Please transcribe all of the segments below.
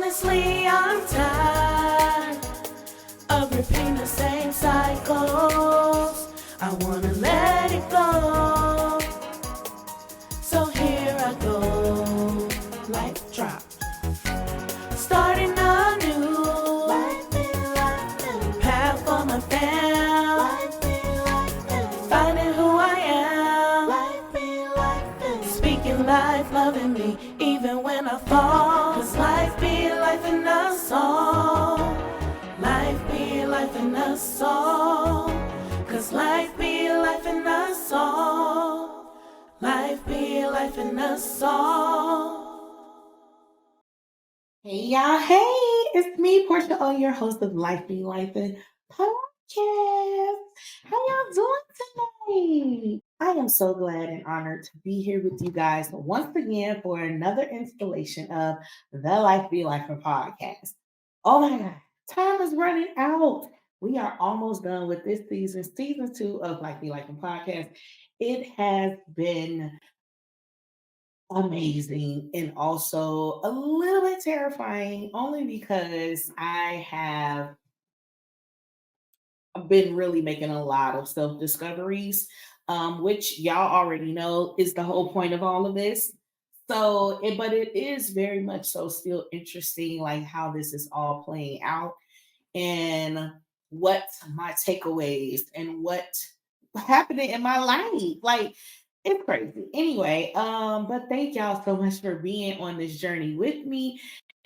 Honestly, I'm tired of repeating the same cycles. I wanna let it go. So here I go, life drop. Starting a new path for my fam. Finding who I am. Speaking life, loving me, even when I fall. Cause life be life in us all. Life be life in us all. Cause life be life in us all. Life be life in us all. Hey y'all, hey, it's me, Portia O, your host of Life Be Life in Podcast. How y'all doing tonight? I am so glad and honored to be here with you guys once again for another installation of the Life Be Life in Podcast. Oh my God, time is running out. We are almost done with this season 2 of Life Be Life in Podcast. It has been amazing and also a little bit terrifying only because I have been really making a lot of self discoveries, which y'all already know is the whole point of all of this. But it is very much so still interesting, like how this is all playing out and what my takeaways and what happening in my life. Like it's crazy. Anyway, but thank y'all so much for being on this journey with me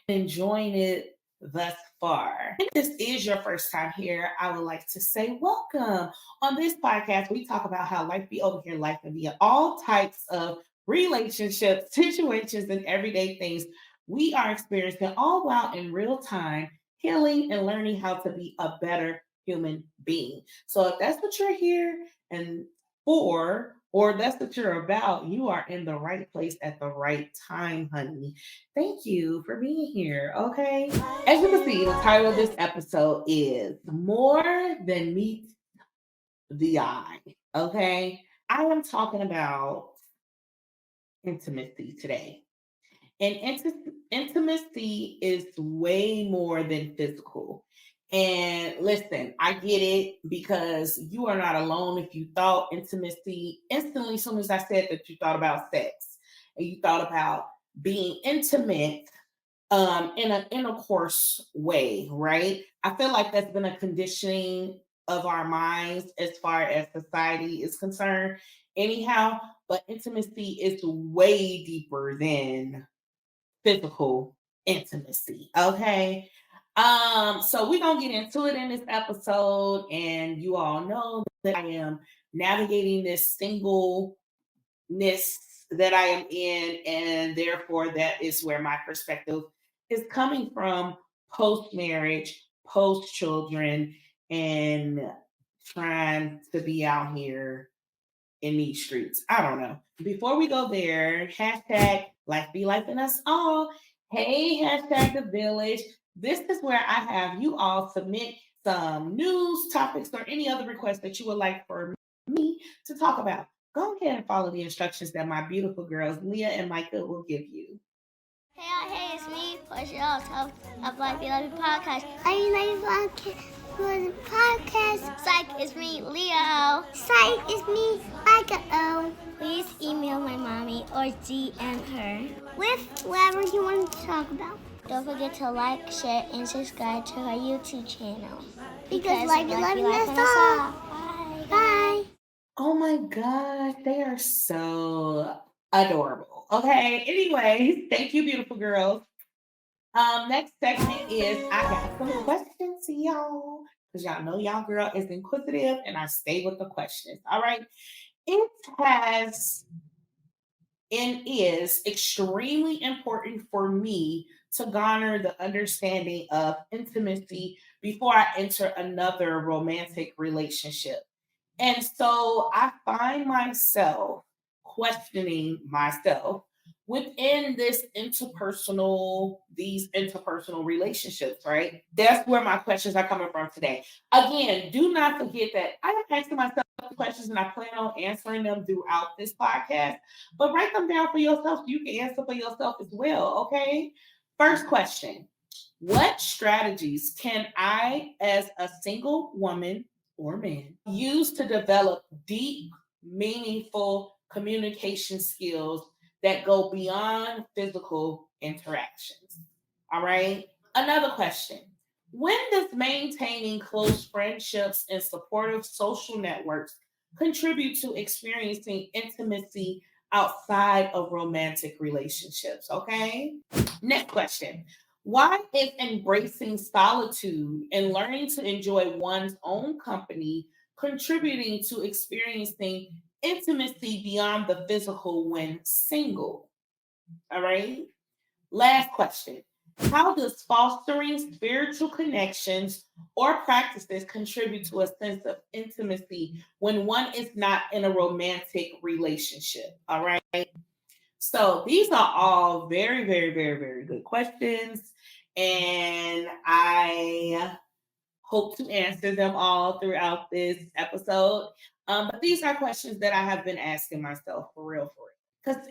and enjoying it thus far. If this is your first time here, I would like to say welcome. On this podcast, we talk about how life be over here, life can be all types of relationships, situations, and everyday things we are experiencing all while in real time, healing and learning how to be a better human being. So if that's what you're here and for, or that's what you're about, you are in the right place at the right time, honey. Thank you for being here. Okay. As you can see, the title of this episode is More Than Meets the Eye. Okay. I am talking about intimacy today. And intimacy is way more than physical. And listen, I get it because you are not alone if you thought intimacy instantly, as soon as I said that you thought about sex and you thought about being intimate in an intercourse way, right? I feel like that's been a conditioning of our minds as far as society is concerned, anyhow. But intimacy is way deeper than physical intimacy. Okay. So we're gonna get into it in this episode, and you all know that I am navigating this singleness that I am in, and therefore that is where my perspective is coming from post marriage, post children, and trying to be out here in these streets. I don't know. Before we go there, hashtag life be life in us all. Hey, hashtag the village. This is where I have you all submit some news, topics, or any other requests that you would like for me to talk about. Go ahead and follow the instructions that my beautiful girls, Leah and Micah, will give you. Hey, it's me, Portia, host of Life Be Life Podcast. Are you ready for the podcast? Psych, it's me, Leo. Psych, it's me, Micah. Please email my mommy or DM her with whatever you want to talk about. Don't forget to like, share, and subscribe to her YouTube channel. Because Life Be Life us all. Bye. Bye. Oh my gosh, they are so adorable. Okay, anyway, thank you, beautiful girls. Next segment is I got some questions, y'all. Because y'all know y'all girl is inquisitive and I stay with the questions. All right. It has and is extremely important for me to garner the understanding of intimacy before I enter another romantic relationship. And so I find myself questioning myself within these interpersonal relationships, right? That's where my questions are coming from today. Again, do not forget that I am asking myself questions and I plan on answering them throughout this podcast, but write them down for yourself so you can answer for yourself as well, okay? First question. What strategies can I, as a single woman or man, use to develop deep, meaningful communication skills that go beyond physical interactions? All right. Another question. When does maintaining close friendships and supportive social networks contribute to experiencing intimacy outside of romantic relationships? Okay. Next question. Why is embracing solitude and learning to enjoy one's own company contributing to experiencing intimacy beyond the physical when single? All right. Last question. How does fostering spiritual connections or practices contribute to a sense of intimacy when one is not in a romantic relationship? All right. So these are all very, very, very, very good questions. And I hope to answer them all throughout this episode. But these are questions that I have been asking myself for real, because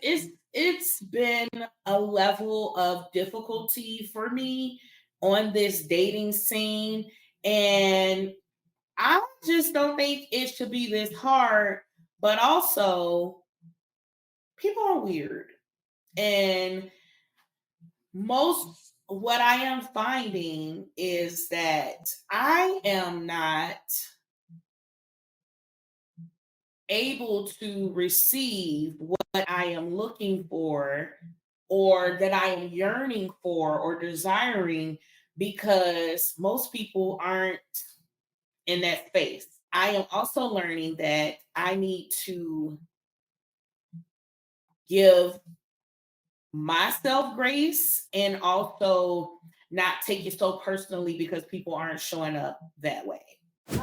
it's been a level of difficulty for me on this dating scene, and I just don't think it should be this hard. But also, people are weird, and most what I am finding is that I am not able to receive what I am looking for or that I am yearning for or desiring because most people aren't in that space. I am also learning that I need to give myself grace and also not take it so personally because people aren't showing up that way.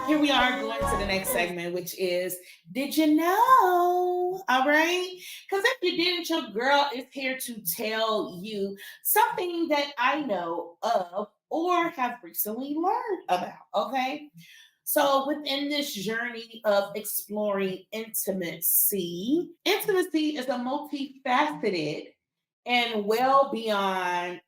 Here we are going to the next segment, which is Did You Know? All right. Because if you didn't, your girl is here to tell you something that I know of or have recently learned about. Okay. So, within this journey of exploring intimacy, intimacy is a multifaceted and well beyond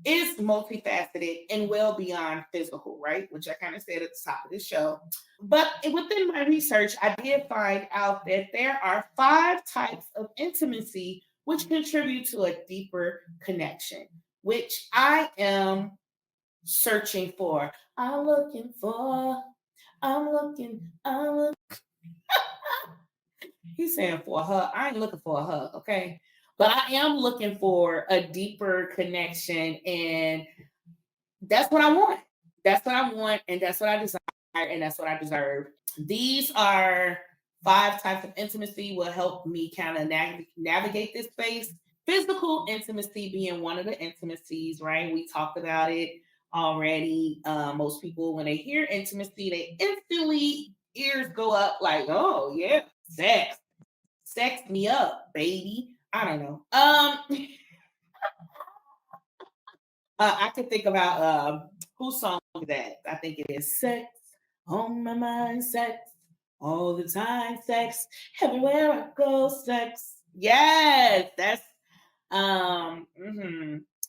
is multifaceted and well beyond physical, right? Which I kind of said at the top of the show. But within my research, I did find out that there are 5 types of intimacy which contribute to a deeper connection, which I am searching for. I'm looking. He's saying for a hug. I ain't looking for a hug, okay? But I am looking for a deeper connection, and that's what I want. That's what I want, and that's what I desire, and that's what I deserve. These are 5 types of intimacy will help me kind of navigate this space. Physical intimacy being one of the intimacies, right? We talked about it already. Most people, when they hear intimacy, they instantly ears go up like, oh yeah, sex me up, baby. I don't know. I can think about whose song is that? I think it is Sex on My Mind, Sex all the time, Sex everywhere I go, Sex. Yes, that's better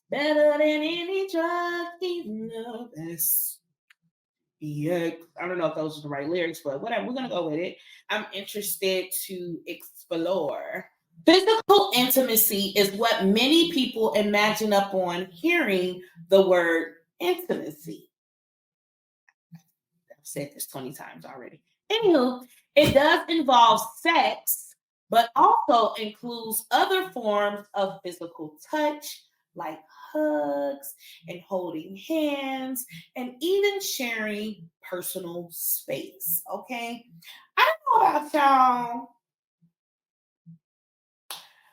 than any drug, even the best. Yeah, I don't know if those are the right lyrics, but whatever, we're gonna go with it. I'm interested to explore. Physical intimacy is what many people imagine upon hearing the word intimacy. I've said this 20 times already. Anywho, it does involve sex, but also includes other forms of physical touch, like hugs and holding hands, and even sharing personal space. Okay. I don't know about y'all,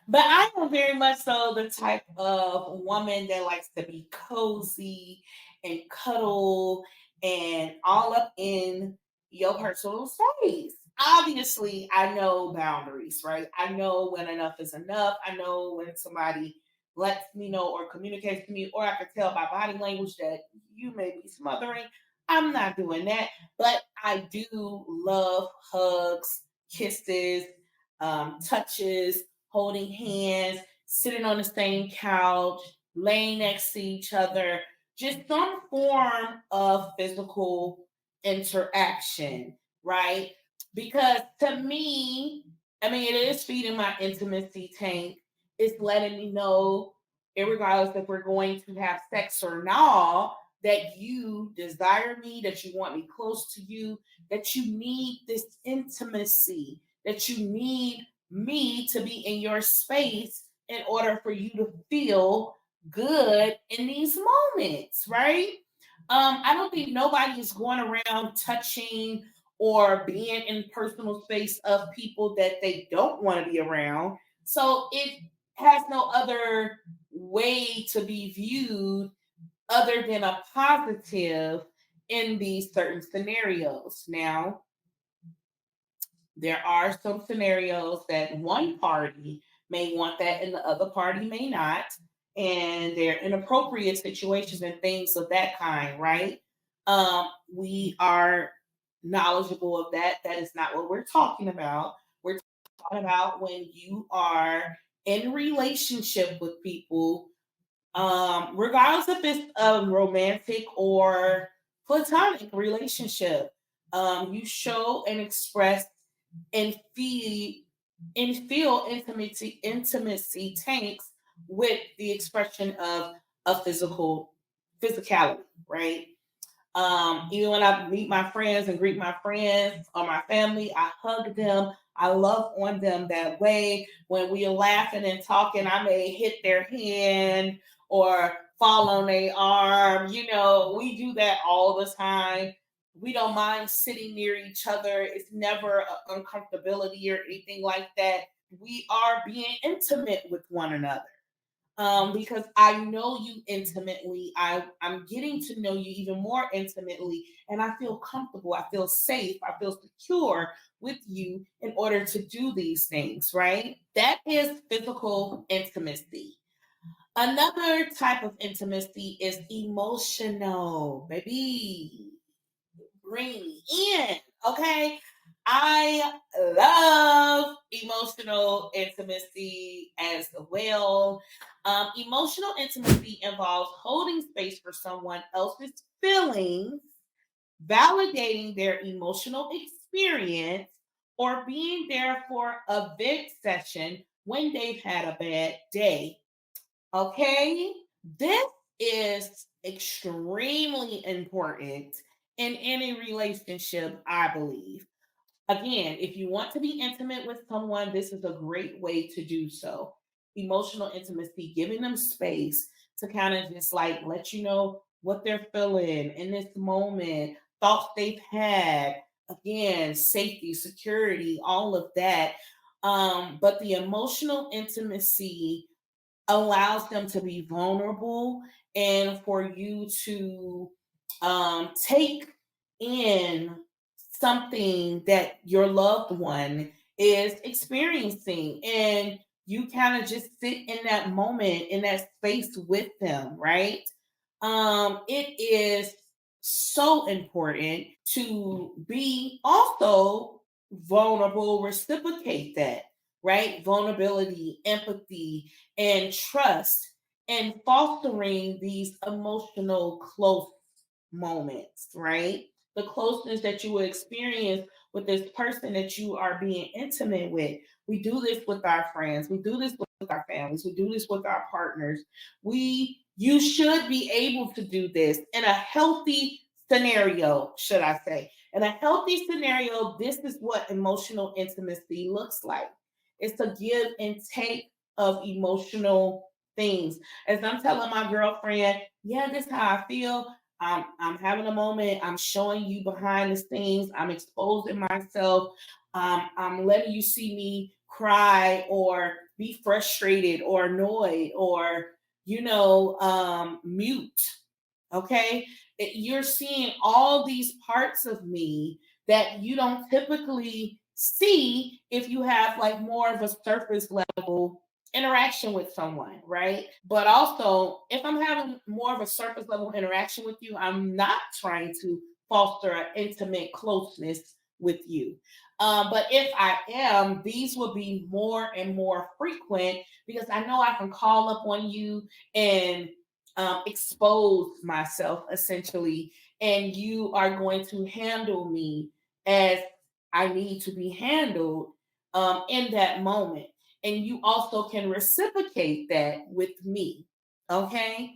but I am very much so the type of woman that likes to be cozy and cuddle and all up in your personal space. Obviously, I know boundaries, right? I know when enough is enough. I know when somebody lets me know or communicates to me, or I can tell by body language that you may be smothering. I'm not doing that, but I do love hugs, kisses, touches, holding hands, sitting on the same couch, laying next to each other, just some form of physical interaction, right? Because to me, I mean, it is feeding my intimacy tank. It's letting me know, regardless if we're going to have sex or not, that you desire me, that you want me close to you, that you need this intimacy, that you need me to be in your space in order for you to feel good in these moments, right? I don't think nobody is going around touching or being in personal space of people that they don't want to be around. So it has no other way to be viewed other than a positive in these certain scenarios. Now, there are some scenarios that one party may want that and the other party may not. And they're inappropriate situations and things of that kind, right? We are knowledgeable of that. That is not what we're talking about. We're talking about when you are in relationship with people, regardless if it's a romantic or platonic relationship. You show and express and feed and feel intimacy tanks with the expression of a physicality, right? Even when I meet my friends and greet my friends or my family, I hug them. I love on them that way. When we are laughing and talking, I may hit their hand or fall on their arm. You know, we do that all the time. We don't mind sitting near each other. It's never an uncomfortability or anything like that. We are being intimate with one another, because I know you intimately. I'm getting to know you even more intimately, and I feel comfortable. I feel safe. I feel secure with you in order to do these things, right? That is physical intimacy. Another type of intimacy is emotional, baby. Bring me in, okay? I love emotional intimacy as well. Emotional intimacy involves holding space for someone else's feelings, validating their emotional experience, or being there for a vent session when they've had a bad day. Okay? This is extremely important in any relationship, I believe. Again, if you want to be intimate with someone, this is a great way to do so. Emotional intimacy, giving them space to kind of just like let you know what they're feeling in this moment, thoughts they've had. Again, safety, security, all of that. But the emotional intimacy allows them to be vulnerable and for you to take in something that your loved one is experiencing, and you kind of just sit in that moment in that space with them, right? It is so important to be also vulnerable, reciprocate that, right? Vulnerability, empathy, and trust, and fostering these emotional close moments, right? The closeness that you will experience with this person that you are being intimate with. We do this with our friends, we do this with our families, we do this with our partners. You should be able to do this in a healthy scenario, should I say. In a healthy scenario, this is what emotional intimacy looks like. It's a give and take of emotional things. As I'm telling my girlfriend, yeah, this is how I feel. I'm having a moment. I'm showing you behind the scenes. I'm exposing myself. I'm letting you see me cry or be frustrated or annoyed or, mute. Okay. You're seeing all these parts of me that you don't typically see if you have like more of a surface level interaction with someone, right? But also, if I'm having more of a surface level interaction with you, I'm not trying to foster an intimate closeness with you. But if I am, these will be more and more frequent because I know I can call up on you and expose myself essentially, and you are going to handle me as I need to be handled in that moment. And you also can reciprocate that with me. Okay.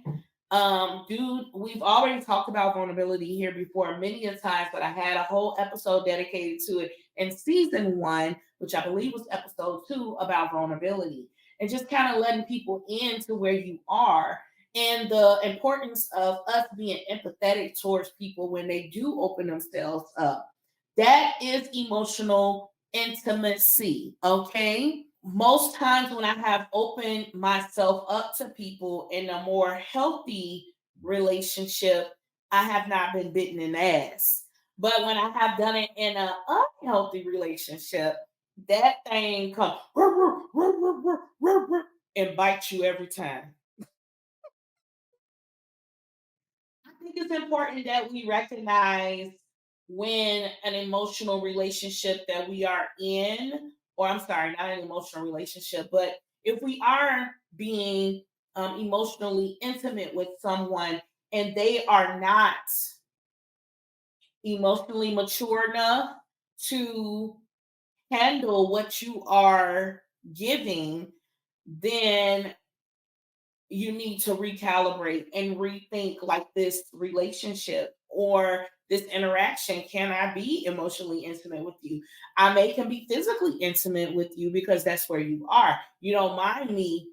Dude, we've already talked about vulnerability here before many a times, but I had a whole episode dedicated to it in season 1, which I believe was episode 2, about vulnerability and just kind of letting people into where you are and the importance of us being empathetic towards people when they do open themselves up. That is emotional intimacy, okay? Most times when I have opened myself up to people in a more healthy relationship, I have not been bitten in the ass. But when I have done it in an unhealthy relationship, that thing comes and bites you every time. I think it's important that we recognize when an emotional relationship that we are in, or I'm sorry, not an emotional relationship, but if we are being emotionally intimate with someone and they are not emotionally mature enough to handle what you are giving, then you need to recalibrate and rethink like this relationship or this interaction. Can I be emotionally intimate with you? I may can be physically intimate with you because that's where you are. You don't mind me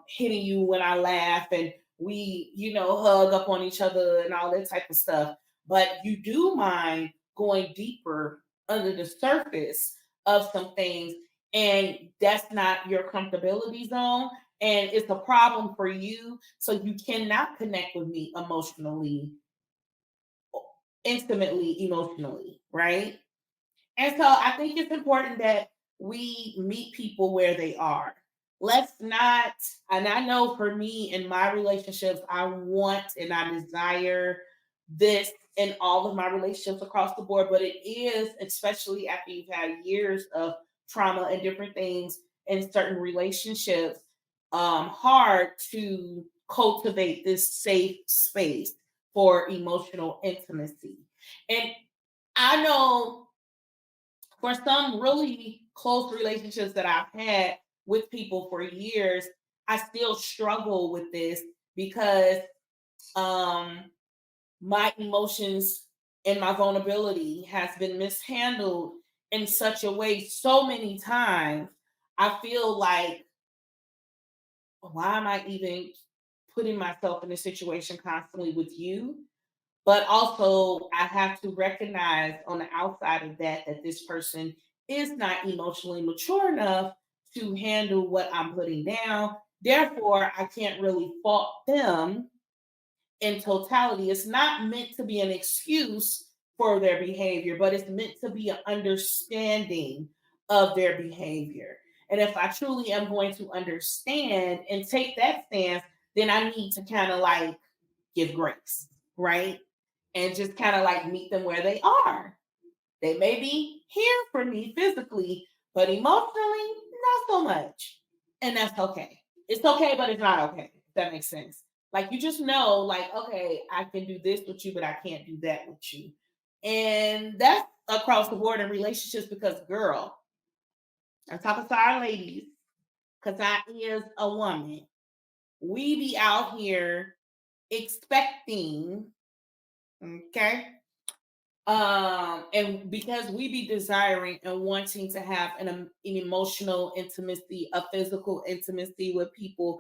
hitting you when I laugh and we, hug up on each other and all that type of stuff. But you do mind going deeper under the surface of some things, and that's not your comfortability zone, and it's a problem for you. So you cannot connect with me emotionally, intimately, emotionally, right? And so I think it's important that we meet people where they are. Let's not, and I know for me in my relationships, I want and I desire this in all of my relationships across the board, but it is, especially after you've had years of trauma and different things in certain relationships, hard to cultivate this safe space for emotional intimacy. And I know for some really close relationships that I've had with people for years, I still struggle with this because um, my emotions and my vulnerability has been mishandled in such a way so many times. I feel like, why am I even putting myself in a situation constantly with you? But also, I have to recognize on the outside of that that this person is not emotionally mature enough to handle what I'm putting down. Therefore, I can't really fault them in totality. It's not meant to be an excuse for their behavior, but it's meant to be an understanding of their behavior. And if I truly am going to understand and take that stance, then I need to kind of like give grace, right? And just kind of like meet them where they are. They may be here for me physically, but emotionally, not so much. And that's okay. It's okay, but it's not okay. If that makes sense. Like you just know, like, okay, I can do this with you, but I can't do that with you. And that's across the board in relationships because, girl, I'm talking to our ladies, because I is a woman. We be out here expecting, okay, and because we be desiring and wanting to have an emotional intimacy, a physical intimacy with people,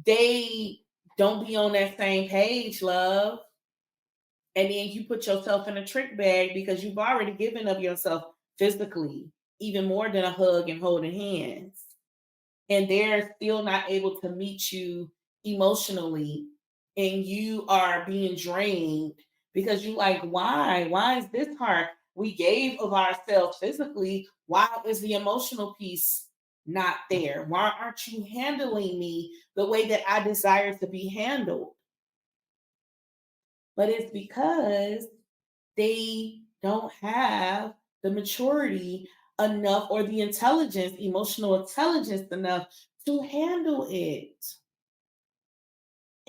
they don't be on that same page, love. And then you put yourself in a trick bag because you've already given of yourself physically, even more than a hug and holding hands, and they're still not able to meet you emotionally, and you are being drained because you like, why is this hard? We gave of ourselves physically. Why is the emotional piece not there? Why aren't you handling me the way that I desire to be handled? But it's because they don't have the maturity enough or the intelligence, emotional intelligence enough to handle it.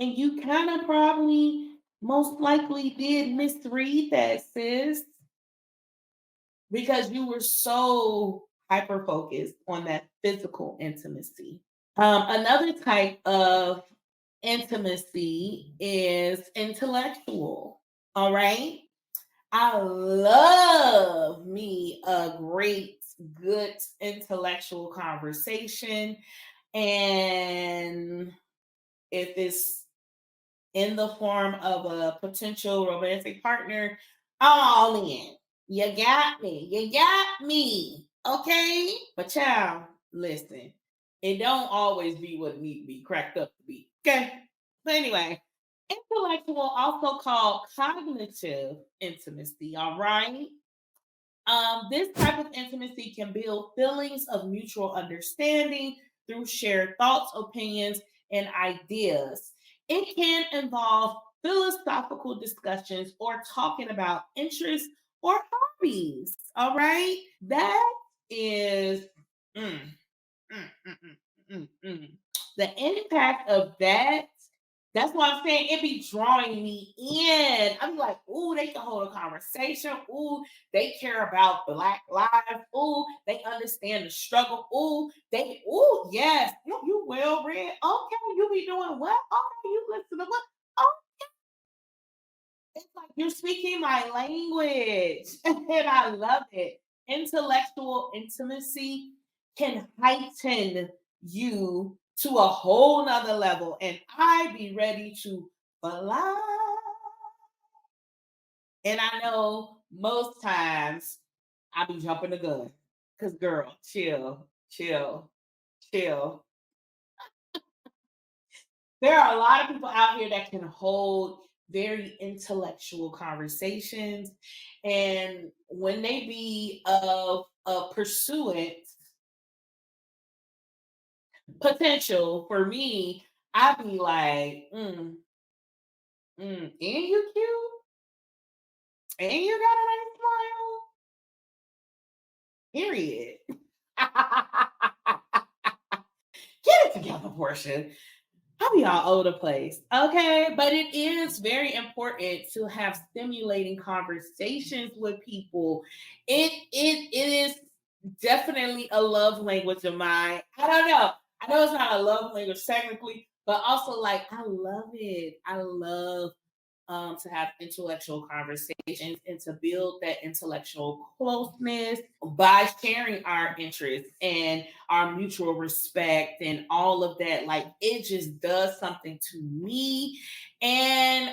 And you kind of probably most likely did misread that, sis, because you were so hyper focused on that physical intimacy. Another type of intimacy is intellectual. All right. I love me a great, good intellectual conversation. And if it's in the form of a potential romantic partner, I'm all in. You got me. You got me. Okay? But child, listen, it don't always be what it need to be cracked up to be. Okay? But anyway, intellectual, also called cognitive intimacy, all right? This type of intimacy can build feelings of mutual understanding through shared thoughts, opinions, and ideas. It can involve philosophical discussions or talking about interests or hobbies. All right. That is mm, mm, mm, the impact of that. That's why I'm saying it be drawing me in. I'm like, ooh, they can hold a conversation. Ooh, they care about Black lives. Ooh, they understand the struggle. Ooh, yes, you well read. Okay, you be doing what? Okay, you listen to what? Oh, it's like you're speaking my language, and I love it. Intellectual intimacy can heighten you to a whole nother level, and I be ready to fly. And I know most times I be jumping the gun. Cause girl, chill, chill, chill. There are a lot of people out here that can hold very intellectual conversations. And when they be of a pursuant potential for me, I be like, and you cute, and you got a nice smile. Period. Get it together, Portia. I'll be all over the place. Okay. But it is very important to have stimulating conversations with people. It is definitely a love language of mine. I don't know. I know it's not a love language technically, but also like I love it. I love to have intellectual conversations and to build that intellectual closeness by sharing our interests and our mutual respect and all of that. Like it just does something to me. And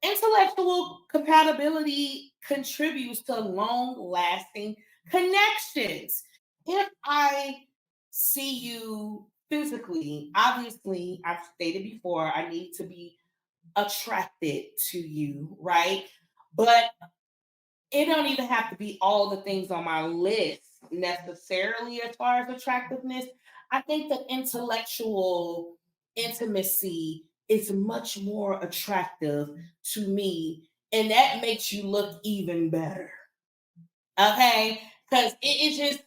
intellectual compatibility contributes to long lasting connections. If I see you physically, obviously, I've stated before, I need to be attracted to you, right? But it don't even have to be all the things on my list necessarily as far as attractiveness. I think the intellectual intimacy is much more attractive to me, and that makes you look even better. Okay, because it's just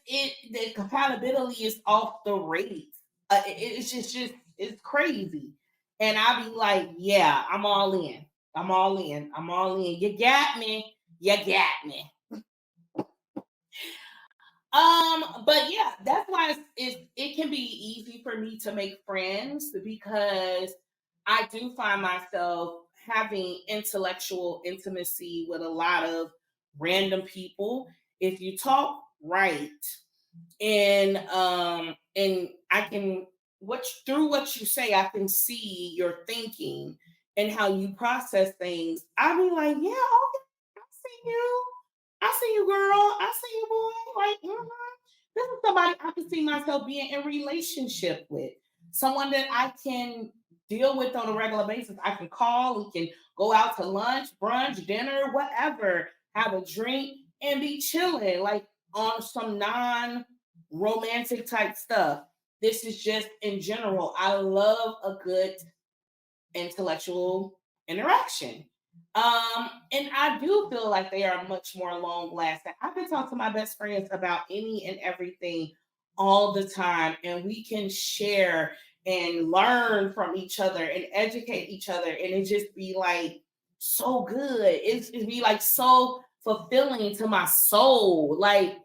the compatibility is off the rates. It's just it's crazy, and I be like, yeah, I'm all in. I'm all in. I'm all in. You got me. You got me. But yeah, that's why it can be easy for me to make friends because I do find myself having intellectual intimacy with a lot of random people. If you talk right, and I can what through what you say, I can see your thinking and how you process things. I be like, yeah, okay, I see you. I see you, girl. I see you, boy. Like, this is somebody I can see myself being in relationship with. Someone that I can deal with on a regular basis. I can call. We can go out to lunch, brunch, dinner, whatever. Have a drink and be chilling, like on some non-romantic type stuff. This is just in general. I love a good intellectual interaction. And I do feel like they are much more long lasting. I can talk to my best friends about any and everything all the time, and we can share and learn from each other and educate each other. And it just be like so good. It be like so fulfilling to my soul. Like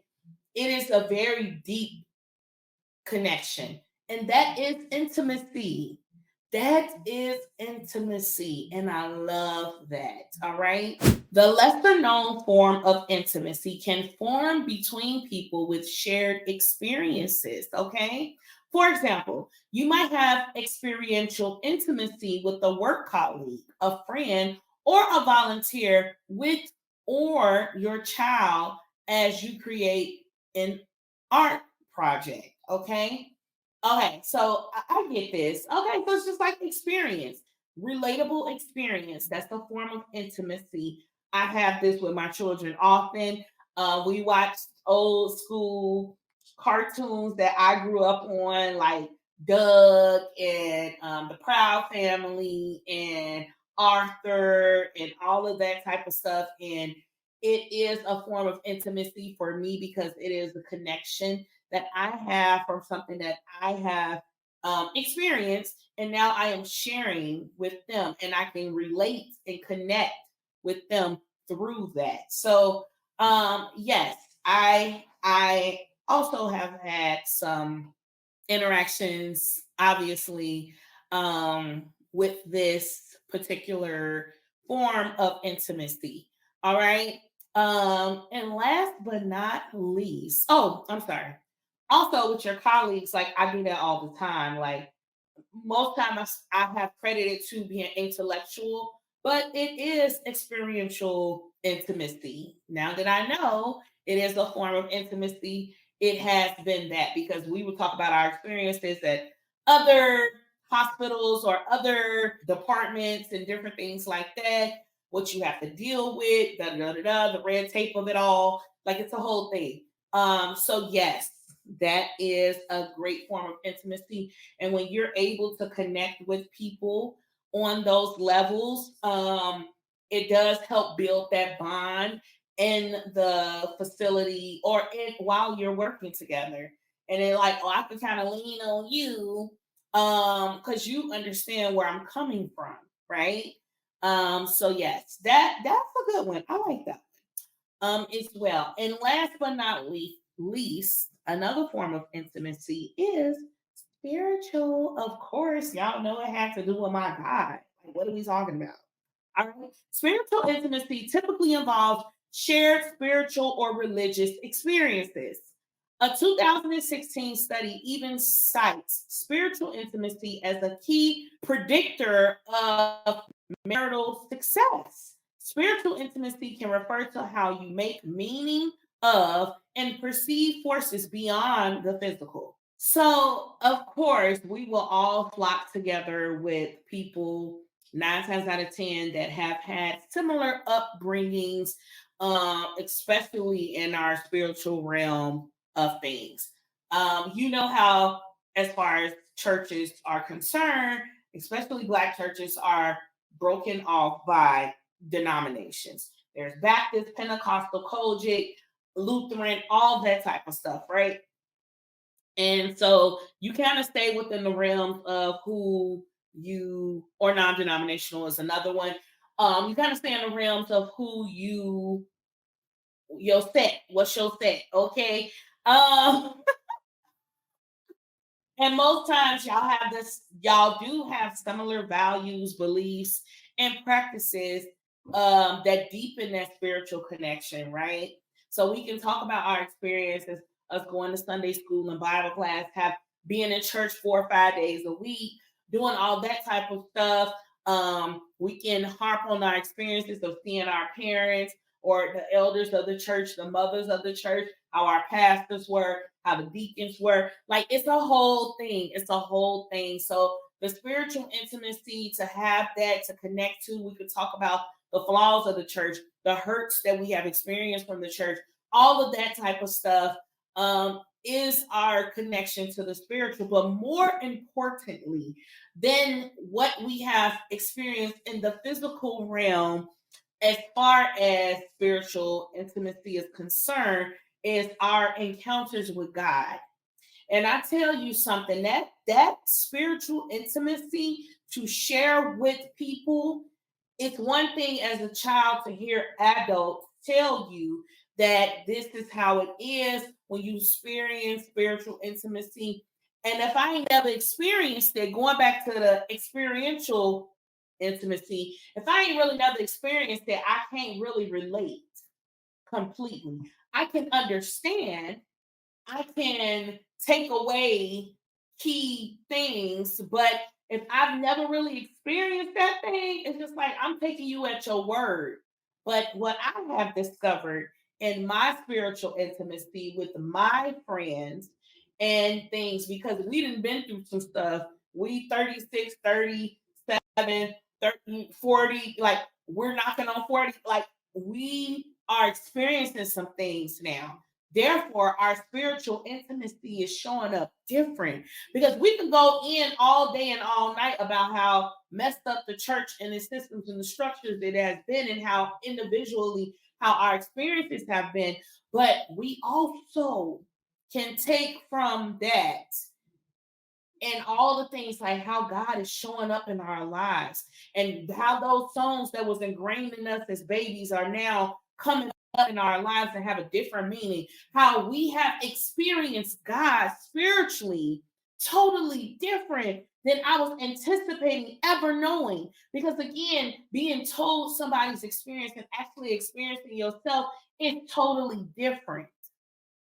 it is a very deep connection. And that is intimacy. That is intimacy. And I love that. All right. The lesser known form of intimacy can form between people with shared experiences. Okay. For example, you might have experiential intimacy with a work colleague, a friend, or a volunteer with or your child as you create an art project. Okay. Okay. So I get this. Okay. So it's just like experience, relatable experience. That's a form of intimacy. I have this with my children often. We watch old school cartoons that I grew up on, like Doug and the Proud Family and Arthur and all of that type of stuff. And it is a form of intimacy for me because it is a connection that I have from something that I have experienced, and now I am sharing with them, and I can relate and connect with them through that. So, yes, I also have had some interactions, obviously, with this particular form of intimacy. All right. And last but not least, oh, I'm sorry. Also, with your colleagues, like I do that all the time. Like most times I have credited to being intellectual, but it is experiential intimacy. Now that I know it is a form of intimacy, it has been that because we would talk about our experiences at other hospitals or other departments and different things like that, what you have to deal with, the red tape of it all. Like it's a whole thing. So yes, that is a great form of intimacy. And when you're able to connect with people on those levels, it does help build that bond in the facility or while you're working together. And then like, oh, I can kind of lean on you because you understand where I'm coming from, right? So yes, that's a good one. I like that as well. And last but not least, another form of intimacy is spiritual. Of course, y'all know it has to do with my God. Like, what are we talking about? All right. Spiritual intimacy typically involves shared spiritual or religious experiences. A 2016 study even cites spiritual intimacy as a key predictor of marital success. Spiritual intimacy can refer to how you make meaning of and perceive forces beyond the physical. So, of course, we will all flock together with people 9 times out of 10 that have had similar upbringings, especially in our spiritual realm of things. You know how, as far as churches are concerned, especially Black churches are broken off by denominations. There's Baptist, Pentecostal, Kojic, Lutheran, all that type of stuff, right? And so you kind of stay within the realm of who you, or non-denominational is another one. You kind of stay in the realms of who your set, what's your set, okay? Um, and most times y'all do have similar values, beliefs, and practices that deepen that spiritual connection, right? So we can talk about our experiences, us going to Sunday school and Bible class, have being in church 4 or 5 days a week, doing all that type of stuff. We can harp on our experiences of seeing our parents or the elders of the church, the mothers of the church, how our pastors were, how the deacons were. Like it's a whole thing. It's a whole thing. So the spiritual intimacy, to have that to connect to, we could talk about the flaws of the church, the hurts that we have experienced from the church, all of that type of stuff is our connection to the spiritual. But more importantly than what we have experienced in the physical realm, as far as spiritual intimacy is concerned, is our encounters with God. And I tell you something, that spiritual intimacy to share with people, it's one thing as a child to hear adults tell you that this is how it is when you experience spiritual intimacy. And if I ain't never experienced it, going back to the experiential intimacy, if I ain't really never experienced it, I can't really relate completely. I can understand, I can take away key things, but if I've never really experienced that thing, it's just like I'm taking you at your word. But what I have discovered in my spiritual intimacy with my friends and things, because we done been through some stuff, we 36, 37, 30, 40, like we're knocking on 40, like we are experiencing some things now. Therefore, our spiritual intimacy is showing up different because we can go in all day and all night about how messed up the church and the systems and the structures it has been and how individually how our experiences have been. But we also can take from that and all the things like how God is showing up in our lives and how those songs that was ingrained in us as babies are now coming up in our lives and have a different meaning. How we have experienced God spiritually totally different than I was anticipating ever knowing. Because again, being told somebody's experience and actually experiencing yourself is totally different.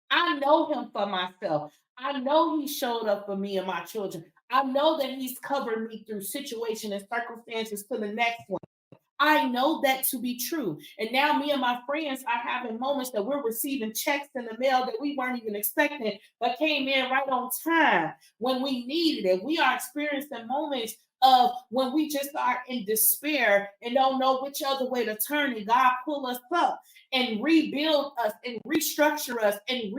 I know him for myself. I know he showed up for me and my children. I know that he's covered me through situation and circumstances to the next one. I know that to be true. And now me and my friends are having moments that we're receiving checks in the mail that we weren't even expecting, but came in right on time when we needed it. We are experiencing moments of when we just are in despair and don't know which other way to turn, and God pull us up and rebuild us and restructure us and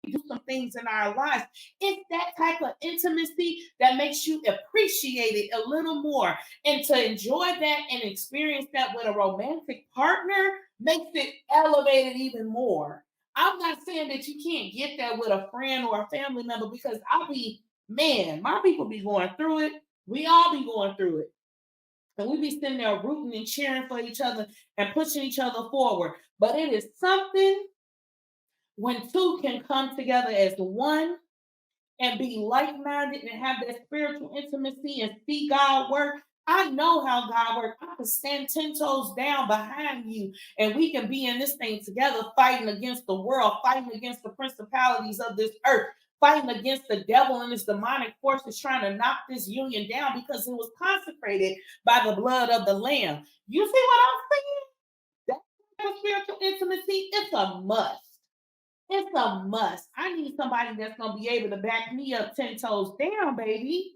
do some things in our lives. It's that type of intimacy that makes you appreciate it a little more. And to enjoy that and experience that with a romantic partner makes it elevated even more. I'm not saying that you can't get that with a friend or a family member because man, my people be going through it. We all be going through it. And we be sitting there rooting and cheering for each other and pushing each other forward. But it is something when two can come together as one and be like-minded and have that spiritual intimacy and see God work. I know how God works. I can stand 10 toes down behind you, and we can be in this thing together, fighting against the world, fighting against the principalities of this earth, fighting against the devil and his demonic forces trying to knock this union down because it was consecrated by the blood of the Lamb. You see what I'm saying? That spiritual intimacy, it's a must. It's a must. I need somebody that's gonna be able to back me up 10 toes down, baby.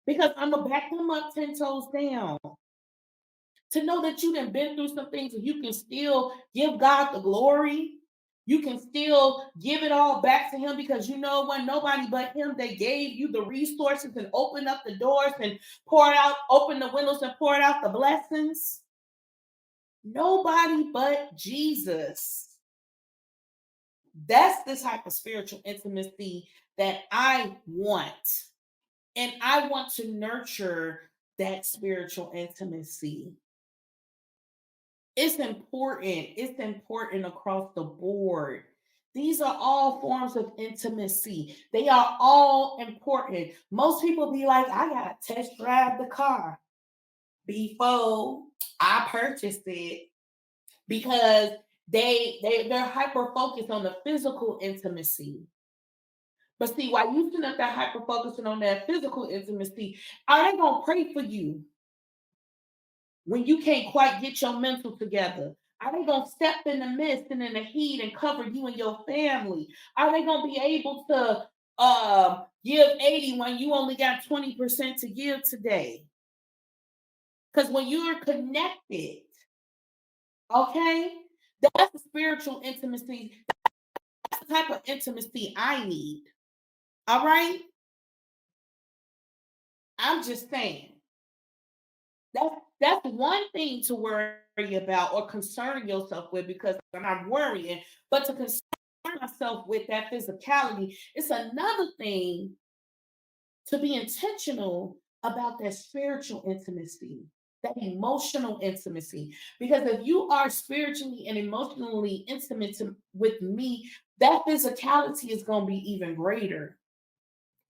Because I'm gonna back them up 10 toes down. To know that you done been through some things and you can still give God the glory. You can still give it all back to him because you know what? Nobody but him. They gave you the resources and opened up the doors and poured out, opened the windows and poured out the blessings. Nobody but Jesus. That's the type of spiritual intimacy that I want. And I want to nurture that spiritual intimacy. It's important. It's important across the board. These are all forms of intimacy. They are all important. Most people be like, I got to test drive the car before I purchased it because they're hyper focused on the physical intimacy. But see, while you sitting up there hyper focusing on that physical intimacy, are they gonna pray for you when you can't quite get your mental together? Are they gonna step in the mist and in the heat and cover you and your family? Are they gonna be able to give 80 when you only got 20% to give today? Because when you're connected, okay, that's the spiritual intimacy. That's the type of intimacy I need. All right. I'm just saying. That's one thing to worry about or concern yourself with because I'm not worrying, but to concern myself with that physicality. It's another thing to be intentional about that spiritual intimacy, that emotional intimacy. Because if you are spiritually and emotionally intimate with me, that physicality is going to be even greater.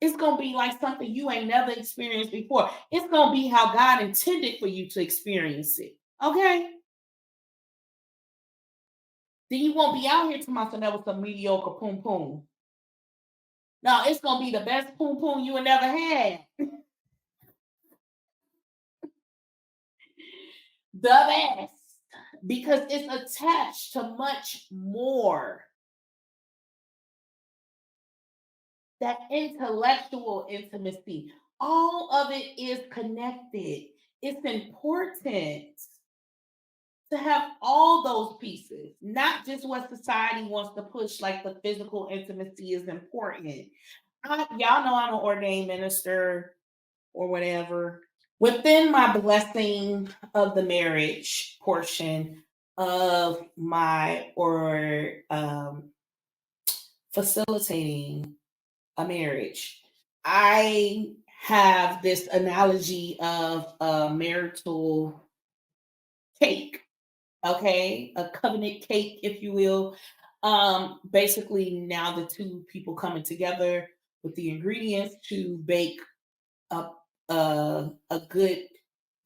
It's going to be like something you ain't never experienced before. It's going to be how God intended for you to experience it. Okay? Then you won't be out here tomorrow that was a mediocre poom poom. No, it's going to be the best poom poom you never had. The best. Because it's attached to much more. That intellectual intimacy, all of it is connected. It's important to have all those pieces, not just what society wants to push, like the physical intimacy is important. Y'all know I'm an ordained minister or whatever. Within my blessing of the marriage portion of my facilitating a marriage, I have this analogy of a marital cake, okay, a covenant cake, if you will. Basically, now the two people coming together with the ingredients to bake up a good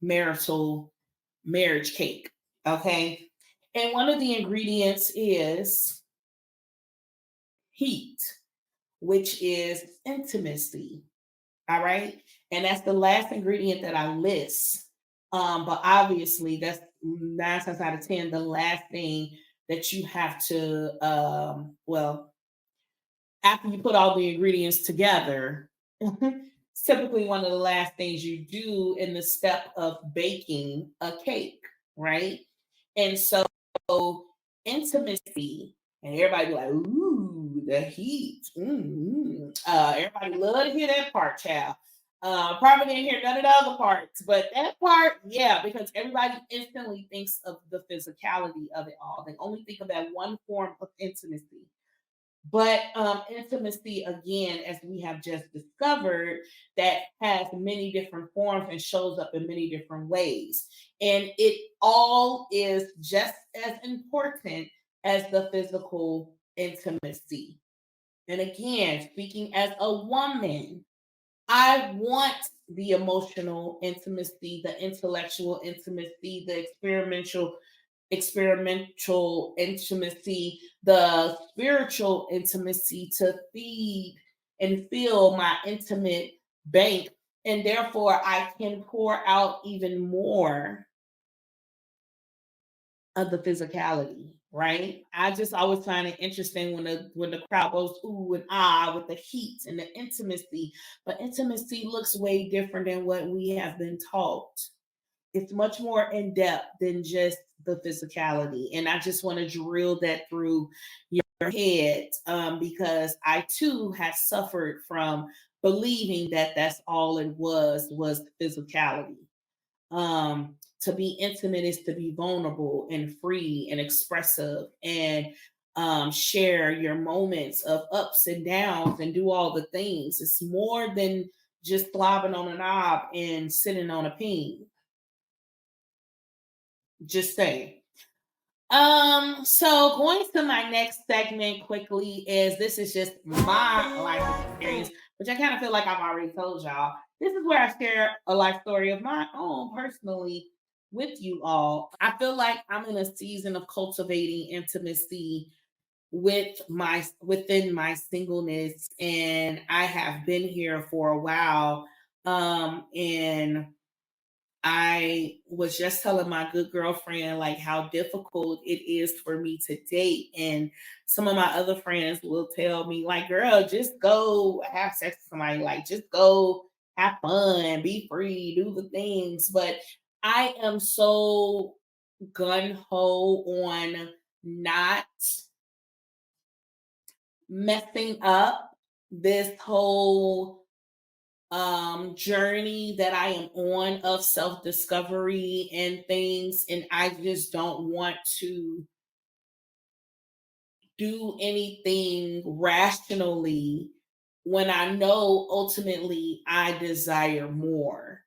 marital marriage cake, okay. And one of the ingredients is heat, which is intimacy. All right. And that's the last ingredient that I list. But obviously, that's 9 times out of 10, the last thing that you have to, well, after you put all the ingredients together, it's typically one of the last things you do in the step of baking a cake, right? And so, intimacy, and everybody be like, ooh, the heat. Mm-hmm. Everybody love to hear that part, child. Probably didn't hear none of the other parts, but that part, yeah, because everybody instantly thinks of the physicality of it all. They only think of that one form of intimacy. But intimacy, again, as we have just discovered, that has many different forms and shows up in many different ways. And it all is just as important as the physical intimacy. And again, speaking as a woman, I want the emotional intimacy, the intellectual intimacy, the experimental intimacy, the spiritual intimacy to feed and fill my intimate bank. And therefore, I can pour out even more of the physicality, right? I just always find it interesting when the crowd goes ooh and ah with the heat and the intimacy. But intimacy looks way different than what we have been taught. It's much more in depth than just the physicality. And I just want to drill that through your head because I too have suffered from believing that that's all it was physicality. To be intimate is to be vulnerable and free and expressive and share your moments of ups and downs and do all the things. It's more than just slobbing on a knob and sitting on a peen. Just saying. So going to my next segment quickly is this is just my life experience, which I kind of feel like I've already told y'all. This is where I share a life story of my own personally with you all. I feel like I'm in a season of cultivating intimacy within my singleness, and I have been here for a while. And I was just telling my good girlfriend like how difficult it is for me to date. And some of my other friends will tell me, like, girl, just go have sex with somebody, like just go have fun, be free, do the things. But I am so gun-ho on not messing up this whole journey that I am on of self-discovery and things, and I just don't want to do anything rationally when I know ultimately I desire more.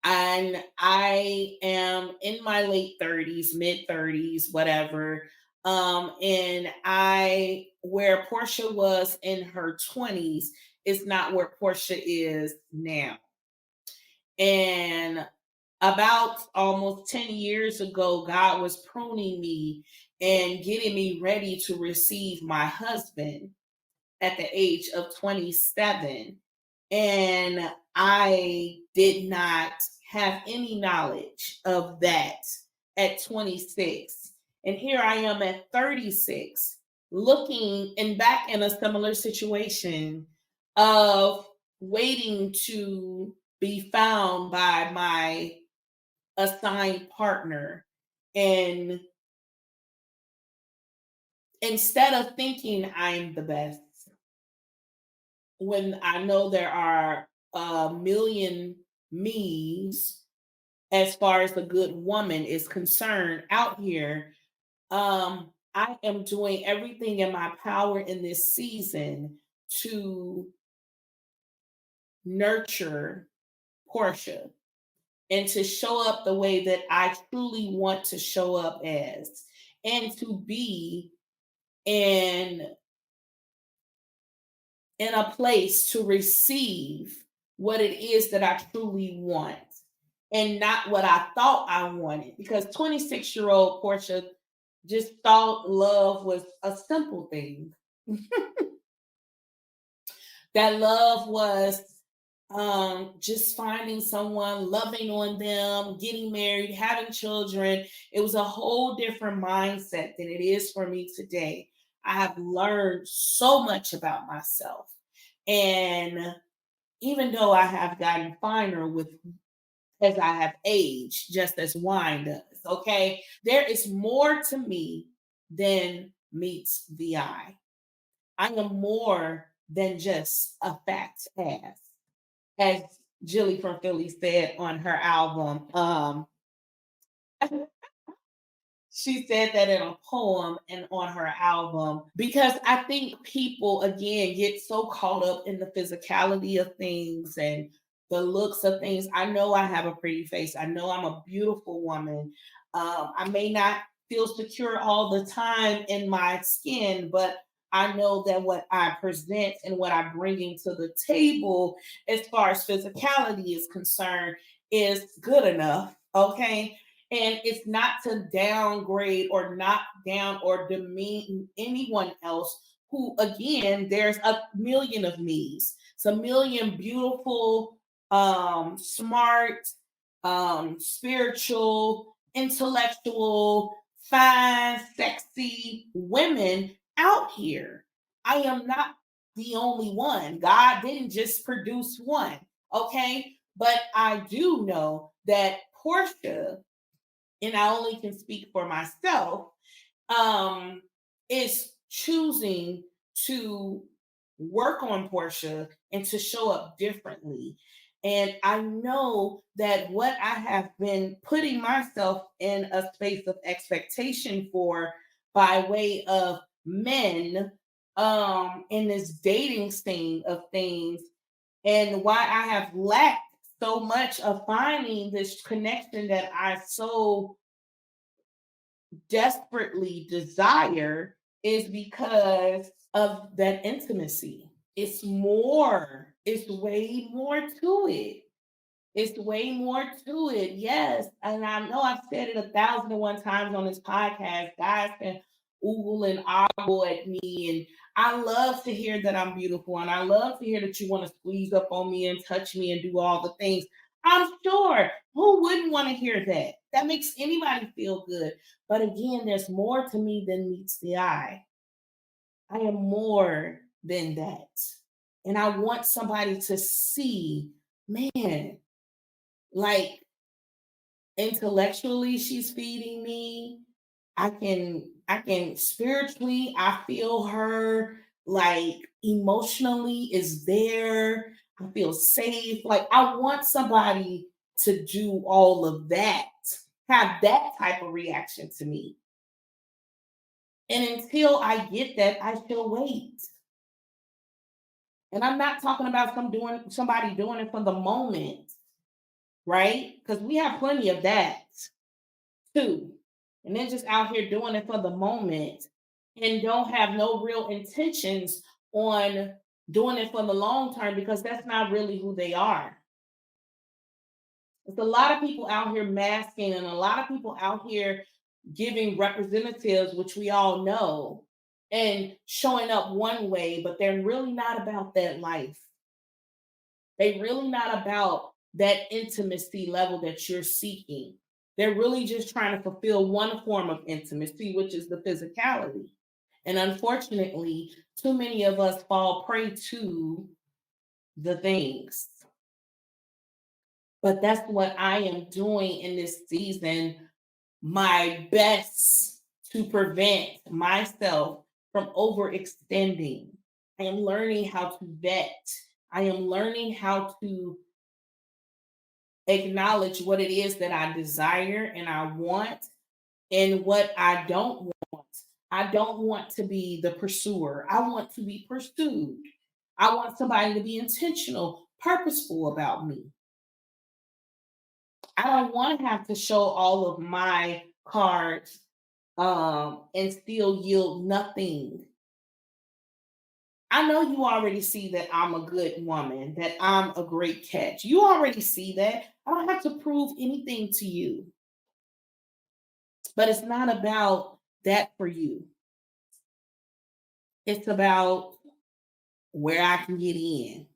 And I am in my late 30s, mid 30s, whatever. And I where Portia was in her 20s is not where Portia is now. And about almost 10 years ago, God was pruning me and getting me ready to receive my husband at the age of 27. And I did not have any knowledge of that at 26. And here I am at 36, looking and back in a similar situation of waiting to be found by my assigned partner. And instead of thinking I'm the best, when I know there are a million me's as far as the good woman is concerned out here, I am doing everything in my power in this season to nurture Portia and to show up the way that I truly want to show up as, and to be in a place to receive what it is that I truly want and not what I thought I wanted. Because 26-year-old Portia just thought love was a simple thing. That love was just finding someone, loving on them, getting married, having children. It was a whole different mindset than it is for me today. I have learned so much about myself. And even though I have gotten finer with as I have aged, just as wine does, okay, there is more to me than meets the eye. I am more than just a fat ass, as Jilly from Philly said on her album. She said that in a poem and on her album because I think people again get so caught up in the physicality of things and the looks of things. I know I have a pretty face. I know I'm a beautiful woman. I may not feel secure all the time in my skin, but I know that what I present and what I bring into the table, as far as physicality is concerned, is good enough. Okay, and it's not to downgrade or knock down or demean anyone else who, again, there's a million of me's. It's a million beautiful, smart, spiritual, intellectual, fine, sexy women out here. I am not the only one. God didn't just produce one, okay? But I do know that Portia, and I only can speak for myself, um, is choosing to work on Portia and to show up differently. And I know that what I have been putting myself in a space of expectation for by way of men in this dating scene of things, and why I have lacked so much of finding this connection that I so desperately desire is because of that intimacy. It's more, it's way more to it. It's way more to it. Yes. And I know I've said it 1,001 times on this podcast. Guys can oogle and ogle at me. And I love to hear that I'm beautiful. And I love to hear that you want to squeeze up on me and touch me and do all the things. I'm sure. Who wouldn't want to hear that? That makes anybody feel good. But again, there's more to me than meets the eye. I am more than that. And I want somebody to see, man, like intellectually she's feeding me. I can spiritually, I feel her, like emotionally is there. I feel safe. Like I want somebody to do all of that, have that type of reaction to me. And until I get that, I shall wait. And I'm not talking about somebody doing it for the moment, right? Because we have plenty of that too. And then just out here doing it for the moment and don't have no real intentions on doing it for the long term because that's not really who they are. There's a lot of people out here masking and a lot of people out here giving representatives, which we all know, and showing up one way, but they're really not about that life. They're really not about that intimacy level that you're seeking. They're really just trying to fulfill one form of intimacy, which is the physicality. And unfortunately, too many of us fall prey to the things. But that's what I am doing in this season, my best to prevent myself from overextending. I am learning how to vet. I am learning how to acknowledge what it is that I desire and I want and what I don't want. I don't want to be the pursuer. I want to be pursued. I want somebody to be intentional, purposeful about me. I don't want to have to show all of my cards and still yield nothing. I know you already see that I'm a good woman, that I'm a great catch. You already see that. I don't have to prove anything to you. But it's not about that for you. It's about where I can get in.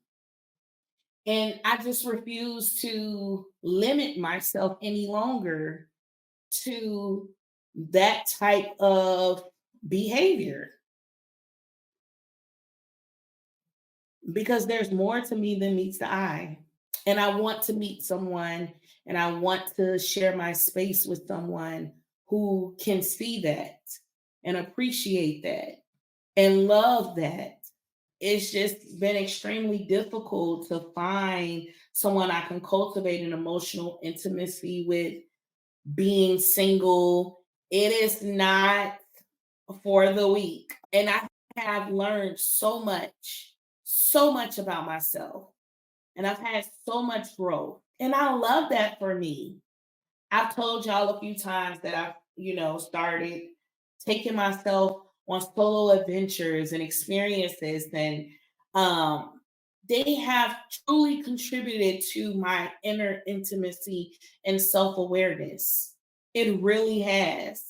And I just refuse to limit myself any longer to that type of behavior because there's more to me than meets the eye. And I want to meet someone and I want to share my space with someone who can see that and appreciate that and love that. It's just been extremely difficult to find someone I can cultivate an emotional intimacy with being single. It is not for the weak. And I have learned so much about myself. And I've had so much growth. And I love that for me. I've told y'all a few times that I've, started taking myself on solo adventures and experiences. And they have truly contributed to my inner intimacy and self awareness. It really has.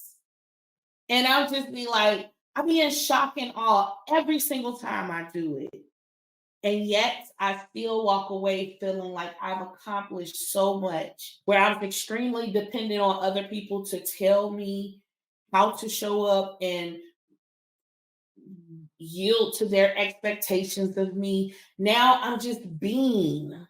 And I'll just be like, I'll be in shock and awe every single time I do it. And yet I still walk away feeling like I've accomplished so much, where I was extremely dependent on other people to tell me how to show up and yield to their expectations of me. Now I'm just being.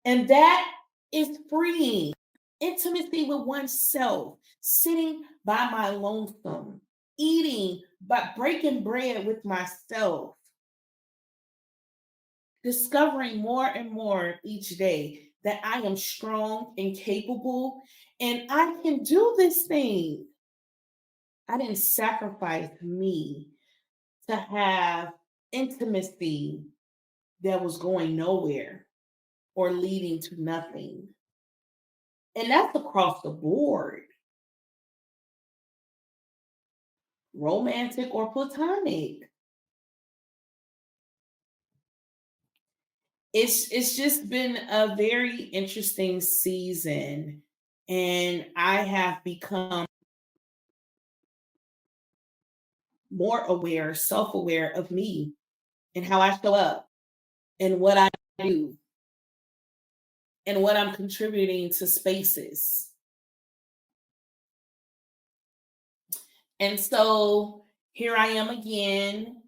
And that is freeing. Intimacy with oneself, sitting by my lonesome, eating, but breaking bread with myself, discovering more and more each day that I am strong and capable and I can do this thing. I didn't sacrifice me to have intimacy that was going nowhere or leading to nothing. And that's across the board, romantic or platonic. It's just been a very interesting season and I have become more aware, self-aware of me and how I show up and what I do and what I'm contributing to spaces. And so here I am again,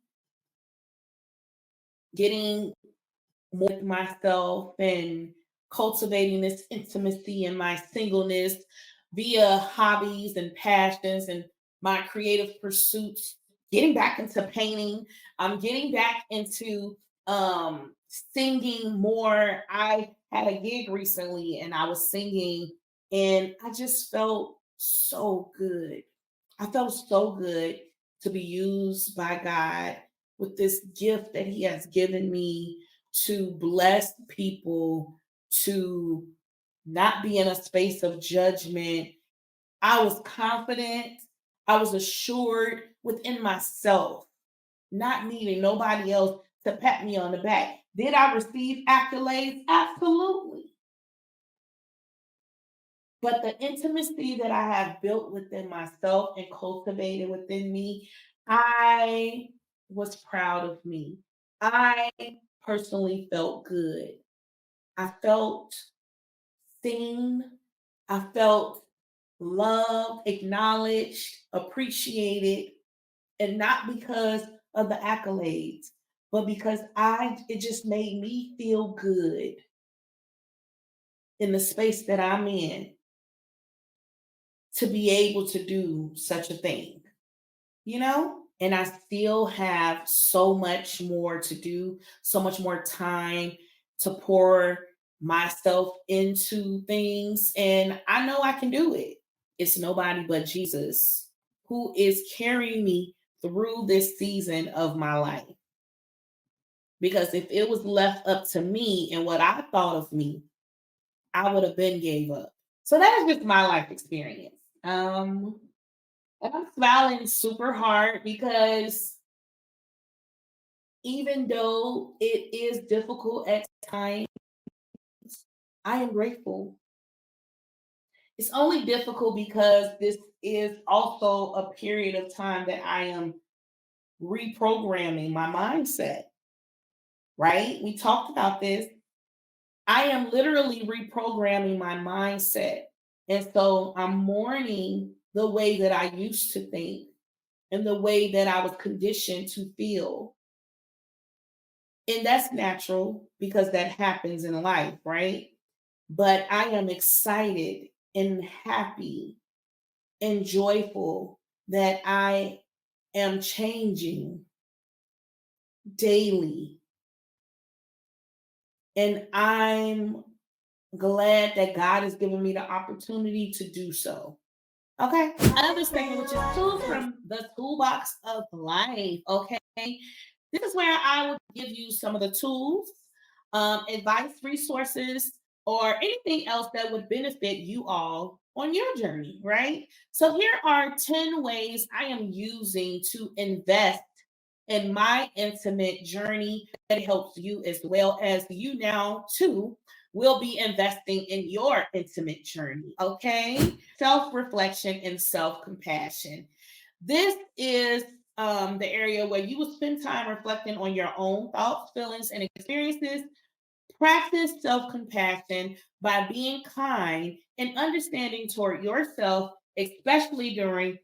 getting more with myself and cultivating this intimacy in my singleness via hobbies and passions and my creative pursuits, getting back into painting. I'm getting back into singing more. I had a gig recently and I was singing and I just felt so good. I felt so good. to be used by God with this gift that He has given me to bless people, to not be in a space of judgment. I was confident, I was assured within myself, not needing nobody else to pat me on the back. Did I receive accolades? Absolutely. But the intimacy that I have built within myself and cultivated within me, I was proud of me. I personally felt good. I felt seen. I felt loved, acknowledged, appreciated, and not because of the accolades, but because it just made me feel good in the space that I'm in to be able to do such a thing, you know? And I still have so much more to do, so much more time to pour myself into things. And I know I can do it. It's nobody but Jesus who is carrying me through this season of my life. Because if it was left up to me and what I thought of me, I would have been gave up. So that is just my life experience. And I'm smiling super hard because even though it is difficult at times, I am grateful. It's only difficult because this is also a period of time that I am reprogramming my mindset, right? We talked about this. I am literally reprogramming my mindset. And so I'm mourning the way that I used to think and the way that I was conditioned to feel. And that's natural because that happens in life, right? But I am excited and happy and joyful that I am changing daily. And I'm glad that God has given me the opportunity to do so. Okay. Another segment, which is tools from the toolbox of life. Okay. This is where I will give you some of the tools, advice, resources, or anything else that would benefit you all on your journey, right? So here are 10 ways I am using to invest in my intimate journey that helps you as well as you now too will be investing in your intimate journey. Okay. Self reflection and self compassion. This is the area where you will spend time reflecting on your own thoughts, feelings, and experiences. Practice self compassion by being kind and understanding toward yourself, especially during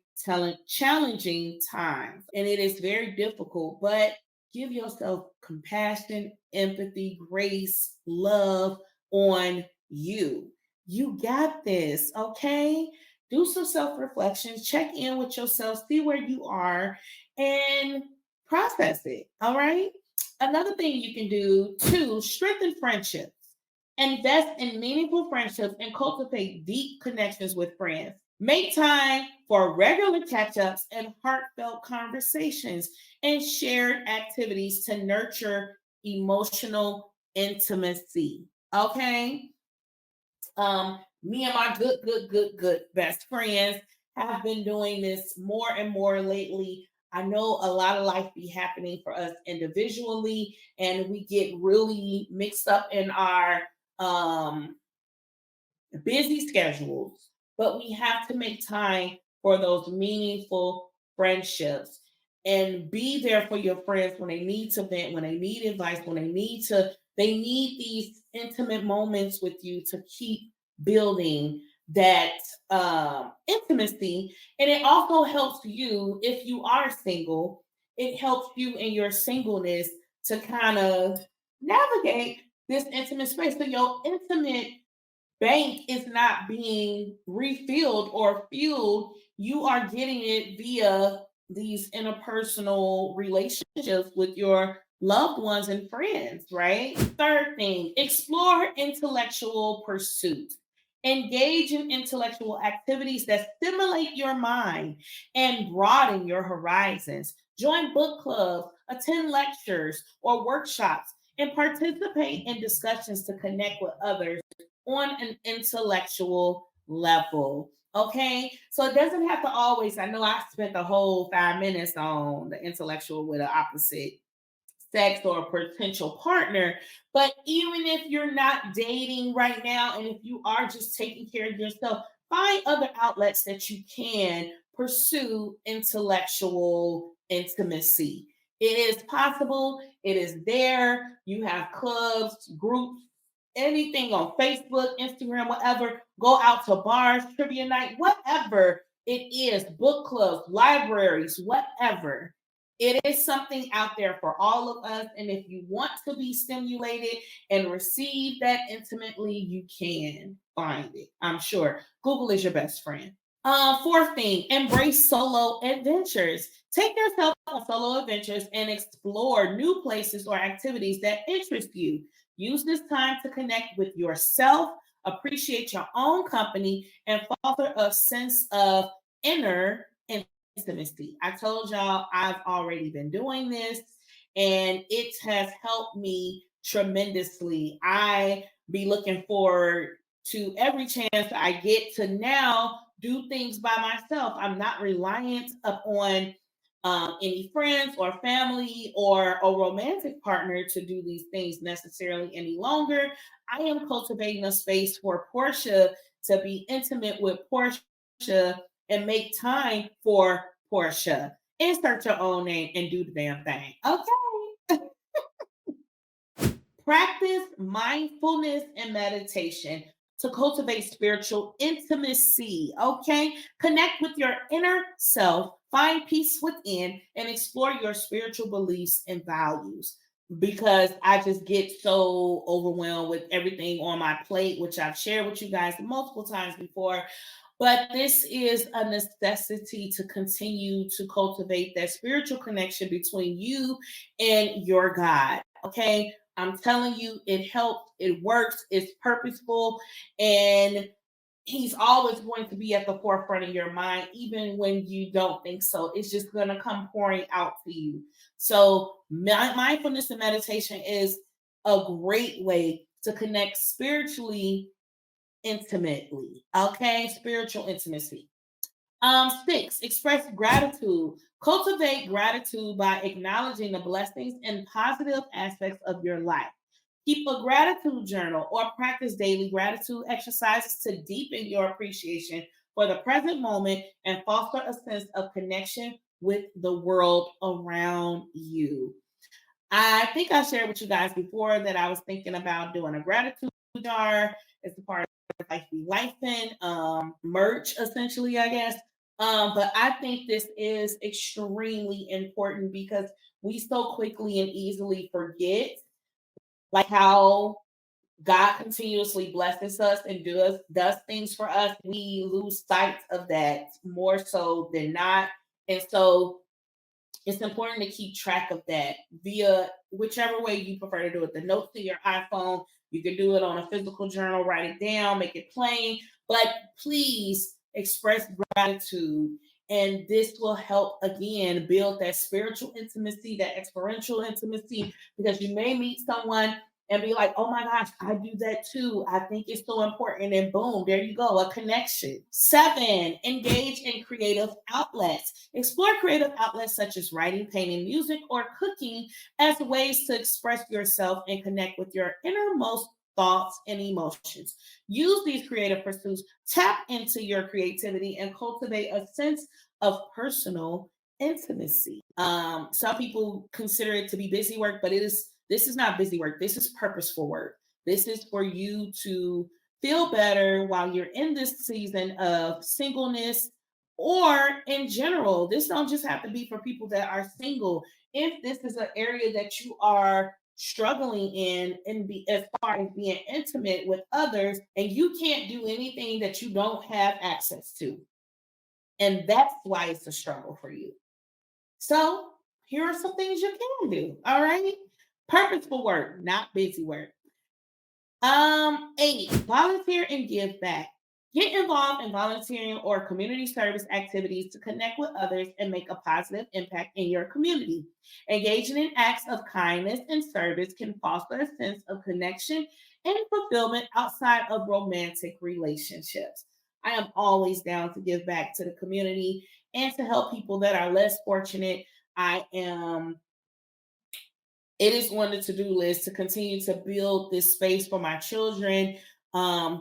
challenging times. And it is very difficult, but give yourself compassion, empathy, grace, love on you. You got this, okay? Do some self reflections, check in with yourself, see where you are, and process it, all right? Another thing you can do to strengthen friendships, invest in meaningful friendships and cultivate deep connections with friends. Make time for regular catch ups and heartfelt conversations and shared activities to nurture emotional intimacy. Okay. Me and my good best friends have been doing this more and more lately. I know a lot of life be happening for us individually, and we get really mixed up in our busy schedules, but we have to make time for those meaningful friendships and be there for your friends when they need to vent, when they need advice, when they need these intimate moments with you to keep building that intimacy. And it also helps you if you are single, it helps you in your singleness to kind of navigate this intimate space. So your intimate bank is not being refilled or fueled. You are getting it via these interpersonal relationships with your loved ones and friends, right? Third thing, explore intellectual pursuits. Engage in intellectual activities that stimulate your mind and broaden your horizons. Join book clubs, attend lectures or workshops, and participate in discussions to connect with others on an intellectual level. Okay, so it doesn't have to always. I know I spent the whole 5 minutes on the intellectual with an opposite sex or a potential partner. But even if you're not dating right now, and if you are just taking care of yourself, find other outlets that you can pursue intellectual intimacy. It is possible, it is there. You have clubs, groups, anything on Facebook, Instagram, whatever. Go out to bars, trivia night, whatever it is, book clubs, libraries, whatever. It is something out there for all of us. And if you want to be stimulated and receive that intimately, you can find it. I'm sure Google is your best friend. Fourth thing, embrace solo adventures. Take yourself on solo adventures and explore new places or activities that interest you. Use this time to connect with yourself, appreciate your own company, and foster a sense of inner intimacy. I told y'all I've already been doing this and it has helped me tremendously. I be looking forward to every chance I get to now do things by myself. I'm not reliant upon any friends or family or a romantic partner to do these things necessarily any longer. I am cultivating a space for Portia to be intimate with Portia and make time for Portia. Insert your own name and do the damn thing. Okay. Practice mindfulness and meditation to cultivate spiritual intimacy. Okay. Connect with your inner self, find peace within, and explore your spiritual beliefs and values. Because I just get so overwhelmed with everything on my plate, which I've shared with you guys multiple times before. But this is a necessity to continue to cultivate that spiritual connection between you and your God. Okay. I'm telling you, it helps, it works, it's purposeful, and he's always going to be at the forefront of your mind, even when you don't think so. It's just going to come pouring out to you. So, mindfulness and meditation is a great way to connect spiritually intimately. Okay, spiritual intimacy. 6, express gratitude. Cultivate gratitude by acknowledging the blessings and positive aspects of your life. Keep a gratitude journal or practice daily gratitude exercises to deepen your appreciation for the present moment and foster a sense of connection with the world around you. I think I shared with you guys before that I was thinking about doing a gratitude jar as a part of Lifin merch, essentially, I guess. But I think this is extremely important because we so quickly and easily forget like how God continuously blesses us and does things for us. We lose sight of that more so than not. And so it's important to keep track of that via whichever way you prefer to do it. The notes to your iPhone, you can do it on a physical journal, write it down, make it plain, but please express gratitude. And this will help again build that spiritual intimacy, that experiential intimacy, because you may meet someone and be like, oh my gosh, I do that too. I think it's so important. And boom, there you go, a connection. 7, engage in creative outlets. Explore creative outlets such as writing, painting, music, or cooking as ways to express yourself and connect with your innermost thoughts and emotions. Use these creative pursuits, tap into your creativity, and cultivate a sense of personal intimacy. Some people consider it to be busy work, but this is not busy work. This is purposeful work. This is for you to feel better while you're in this season of singleness or in general. This don't just have to be for people that are single. If this is an area that you are struggling in and be as far as being intimate with others and you can't do anything that you don't have access to. And that's why it's a struggle for you. So here are some things you can do. All right. Purposeful work, not busy work. 8, volunteer and give back. Get involved in volunteering or community service activities to connect with others and make a positive impact in your community. Engaging in acts of kindness and service can foster a sense of connection and fulfillment outside of romantic relationships. I am always down to give back to the community and to help people that are less fortunate. I am It is on the to-do list to continue to build this space for my children.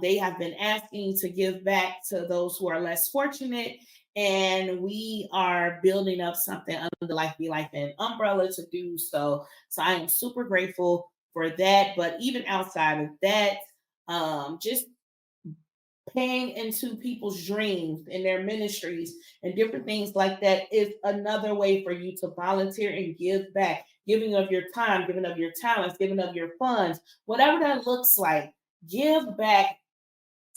They have been asking to give back to those who are less fortunate, and we are building up something under the Life Be Life and umbrella to do so. So I am super grateful for that. But even outside of that, just paying into people's dreams and their ministries and different things like that is another way for you to volunteer and give back, giving of your time, giving of your talents, giving of your funds, whatever that looks like. Give back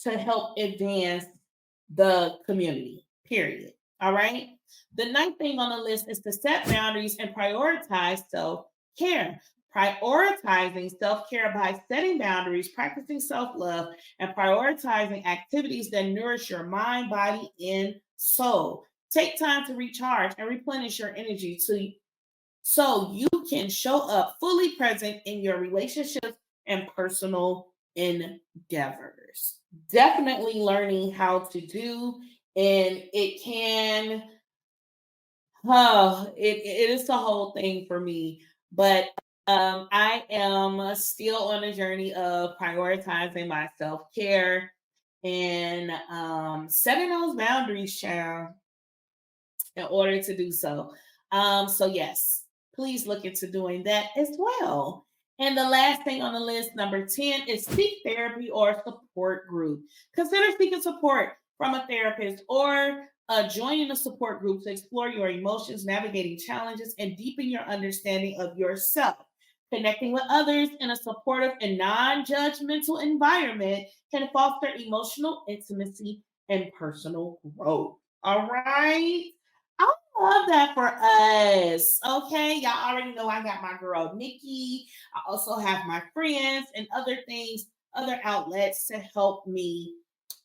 to help advance the community, period. All right. The ninth thing on the list is to set boundaries and prioritize self care. Prioritizing self care by setting boundaries, practicing self love, and prioritizing activities that nourish your mind, body, and soul. Take time to recharge and replenish your energy so you can show up fully present in your relationships and personal endeavors. Definitely learning how to do, and it can, it is the whole thing for me. But I am still on a journey of prioritizing my self care and setting those boundaries, child, in order to do so. So yes, please look into doing that as well. And the last thing on the list, number 10, is seek therapy or support group. Consider seeking support from a therapist or joining a support group to explore your emotions, navigating challenges, and deepen your understanding of yourself. Connecting with others in a supportive and non judgmental environment can foster emotional intimacy and personal growth. All right. I love that for us. Okay. Y'all already know I got my girl Nikki. I also have my friends and other things, other outlets to help me.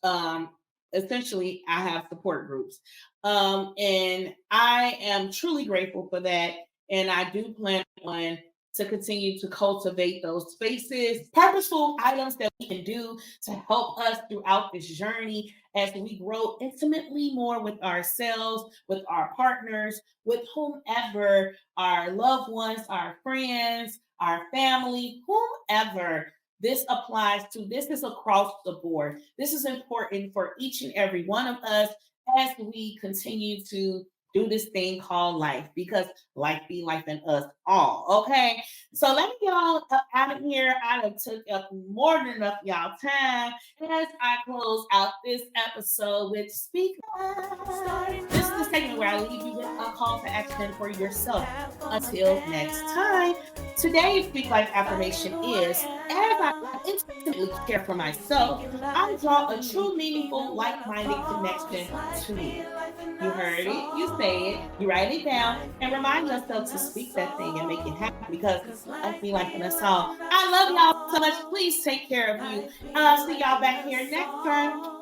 Um, Essentially, I have support groups. And I am truly grateful for that. And I do plan on to continue to cultivate those spaces, purposeful items that we can do to help us throughout this journey as we grow intimately more with ourselves, with our partners, with whomever, our loved ones, our friends, our family, whomever this applies to. This is across the board. This is important for each and every one of us as we continue to do this thing called life, because life be life in us all. Okay. So let me get all up out of here. I have took up more than enough y'all time as I close out this episode with Speak Up. This is the segment where I leave you with a call to action for yourself. Until next time, today's Speak Life affirmation is: as I intimately care for myself, I draw a true, meaningful, like-minded connection to me. You heard it, you say it, you write it down, and remind yourself to speak that thing and make it happen, because I feel like in a song. I love y'all so much. Please take care of you. See y'all back here next time.